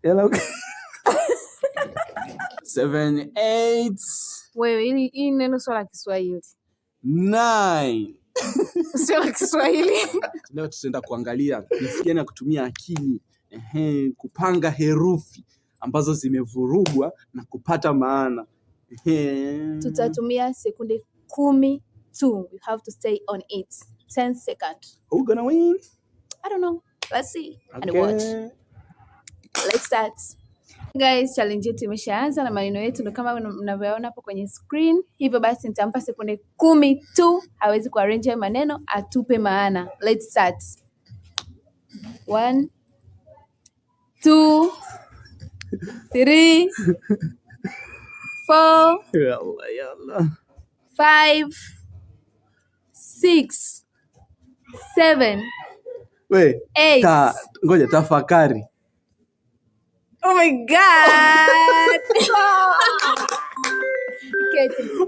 Hello. 7, 8. Wewe hii neno sio la Kiswahili. 9. Sio la Kiswahili. Leo tutaenda kuangalia jinsi gani ya kutumia akili kupanga herufi ambazo zimevurugwa na kupata maana. Tutatumia sekunde 10 tu. We have to stay on it. 10 seconds. Who gonna win? I don't know. Let's see. Okay. And watch. Let's start. Guys, challenge yetu imeshaanza na maneno yetu ndio kama mnavyoona hapo kwenye screen. Hivyo basi nitampa sekunde 10 tu, hawezi kuarrange maneno, atupe maana. Let's start. 1 2 3 4 Yalla. 5 6 7 Wait. 8. Ngoja tafakari. Oh my God!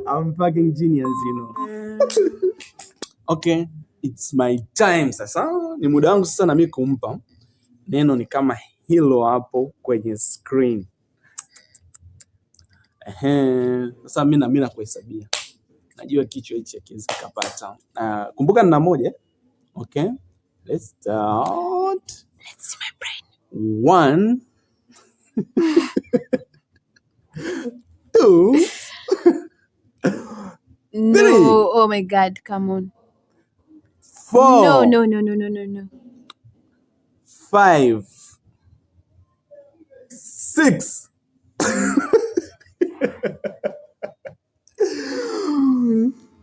I'm fucking genius, you know. Okay, it's my time sasa. Ni muda wangu sasa na mimi kumpa. Neno ni kama hilo hapo kwenye screen. Sasa mimi nakuhesabia. Najua kichwa hichi hakiwezi kupata. Kumbuka nina moja. Okay. Let's start. Let's see my brain. 1 2 No, 3. oh my God, come on. 4. No. 5 6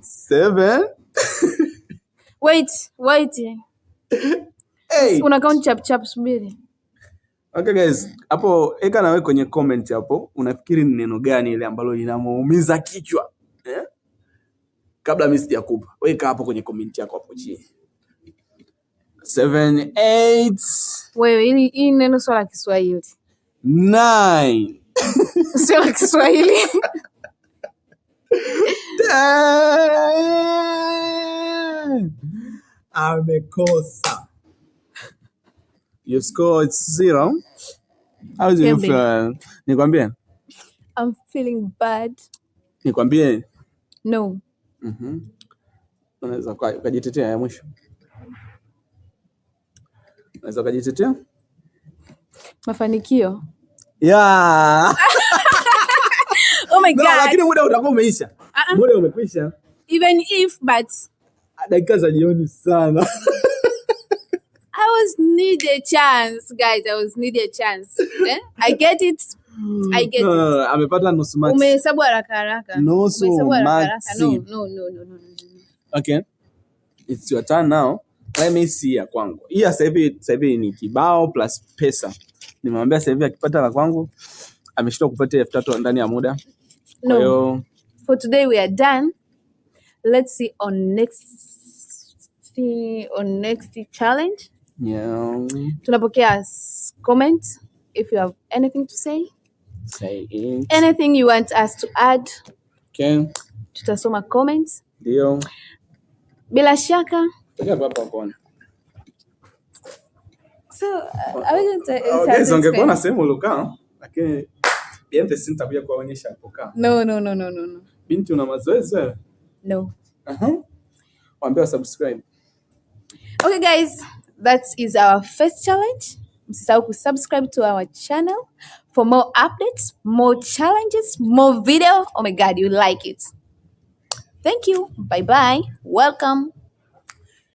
7 Wait. 8. Una count chap subiri. Okay guys, hapo eka na wewe kwenye comment hapo unafikiri ni neno gani ile ambalo linamuumiza kichwa? Kabla mimi sijakupa. Weka hapo kwenye comment yako hapo chini. 7 8. Wewe hii neno sio la Kiswahili. 9. Sio la Kiswahili. 10. Amekosa. Your score is 0. How do you feel? Nikwambie? I'm feeling bad. Nikwambie? No. Unaweza kujitetea ya mwisho. Unaweza kujitetea? Mafanikio. Yeah. Oh my God. No, lakini muda utakuwa umeisha. Muda umekwisha. Even if, but dakika za jioni sana. I was need a chance, guys. I was need a chance. I get it. No, amepata nusu max. Umehesabu haraka. Nusu max. No. Okay. It's your turn now. Let me see ya kwangu. Hii sasa hivi ni kibao plus pesa. Nimemwambia sasa hivi akipata la kwangu ameshindwa kupata 3000 ndani ya muda. No. For today we are done. Let's see on next challenge. Yeah. Tunapokea comments. If you have anything to say it. Anything you want us to add. Okay. Tutasoma comments. Ndio. Bila shaka. Tukia hapa kuona. So, I was ungekuona sehemu ulokaa, lakini biente sitakuja kuonyesha hapo kaa. No. Binti una mazoezi wewe? No. Waambie subscribe. Okay guys, that is our first challenge. Msisahau kusubscribe to our channel for more updates, more challenges, more video. Oh my God, you like it. Thank you. Bye bye. Welcome.